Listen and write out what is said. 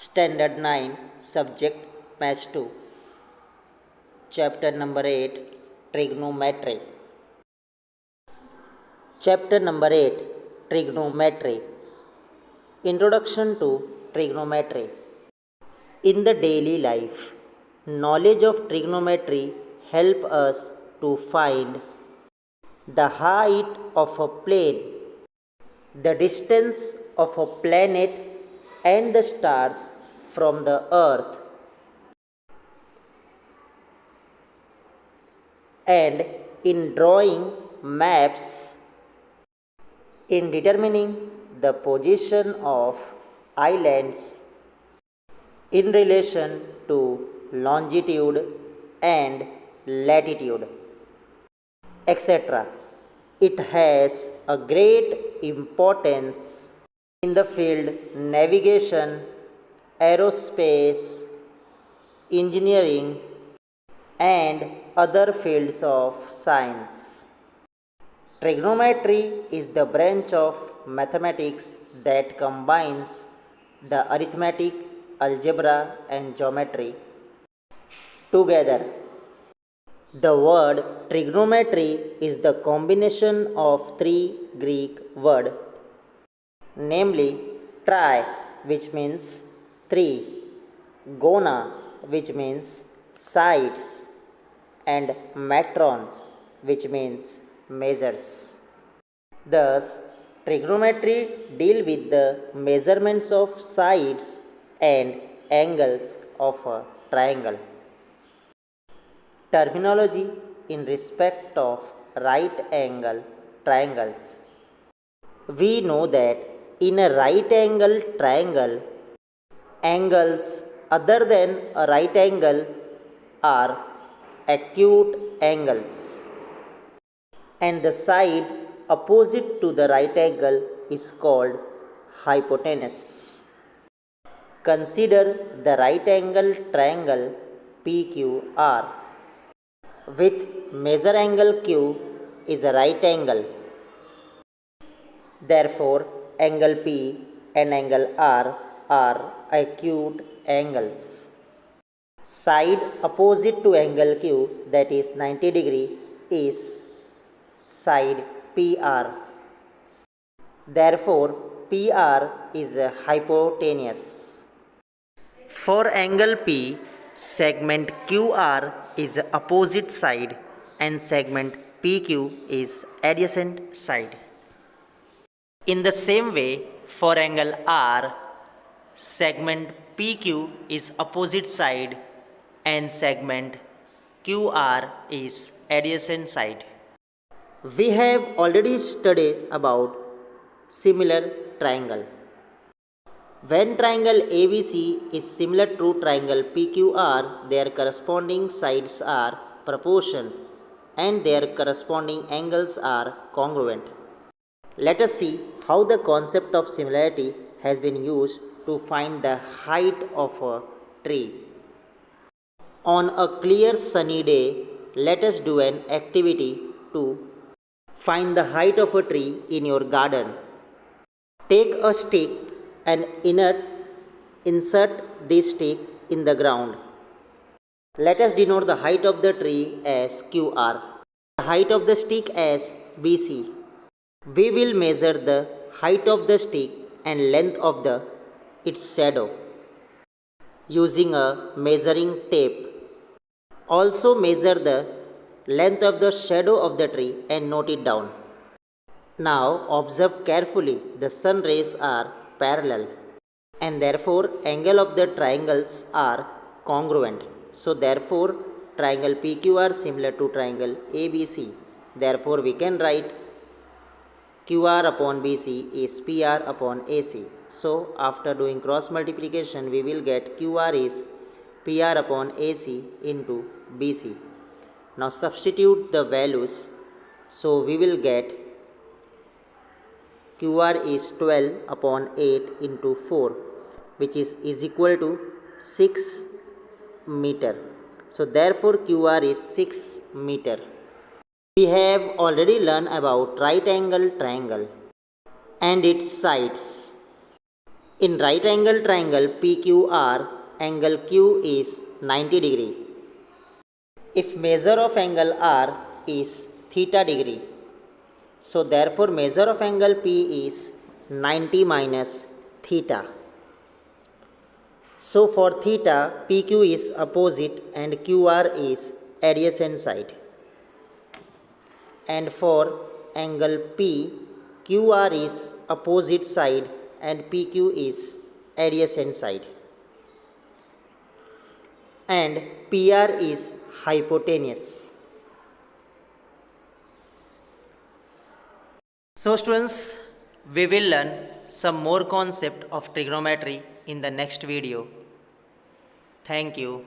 Standard 9, Subject Match 2, Chapter number 8, Trigonometry. Chapter number 8, Trigonometry. Introduction to Trigonometry. In the daily life, knowledge of trigonometry help us to find the height of a plane, the distance of a planet and the stars from the earth, and in drawing maps, in determining the position of islands in relation to longitude and latitude, etc. It has a great importance in the field navigation, aerospace, engineering, and other fields of science. Trigonometry is the branch of mathematics that combines the arithmetic, algebra, and geometry together. The word trigonometry is the combination of three Greek words, namely tri, which means three, gona, which means sides, and metron, which means measures. Thus, trigonometry deal with the measurements of sides and angles of a triangle. Terminology in respect of right angle triangles. We know that in a right angle triangle, angles other than a right angle are acute angles, and the side opposite to the right angle is called hypotenuse. Consider the right angle triangle PQR, with measure angle Q is a right angle. Therefore, angle P and angle R are acute angles. Side opposite to angle Q, that is 90 degree, is side PR. Therefore, PR is a hypotenuse. For angle P, segment QR is opposite side and segment PQ is adjacent side. In the same way, for angle R, segment PQ is opposite side and segment QR is adjacent side. We have already studied about similar triangle. When triangle ABC is similar to triangle PQR, their corresponding sides are proportion and their corresponding angles are congruent. Let us see how the concept of similarity has been used to find the height of a tree. On a clear sunny day, let us do an activity to find the height of a tree in your garden. Take a stick and insert this stick in the ground. Let us denote the height of the tree as QR, the height of the stick as BC. We will measure the height of the stick and length of its shadow using a measuring tape. Also measure the length of the shadow of the tree and note it down. Now observe carefully, the sun rays are parallel and therefore angle of the triangles are congruent. So therefore triangle PQR similar to triangle ABC. Therefore we can write QR upon BC is PR upon AC. So after doing cross multiplication we will get QR is PR upon AC into BC. Now substitute the values. So we will get QR is 12 upon 8 into 4, which is equal to 6 meter. So therefore QR is 6 meter. We have already learned about right angle triangle and its sides. In right angle triangle PQR, angle Q is 90 degree. If measure of angle R is theta degree, so therefore measure of angle P is 90 minus theta. So for theta, PQ is opposite and QR is adjacent side. And for angle P, QR is opposite side and PQ is adjacent side. And PR is hypotenuse. So students, we will learn some more concept of trigonometry in the next video. Thank you.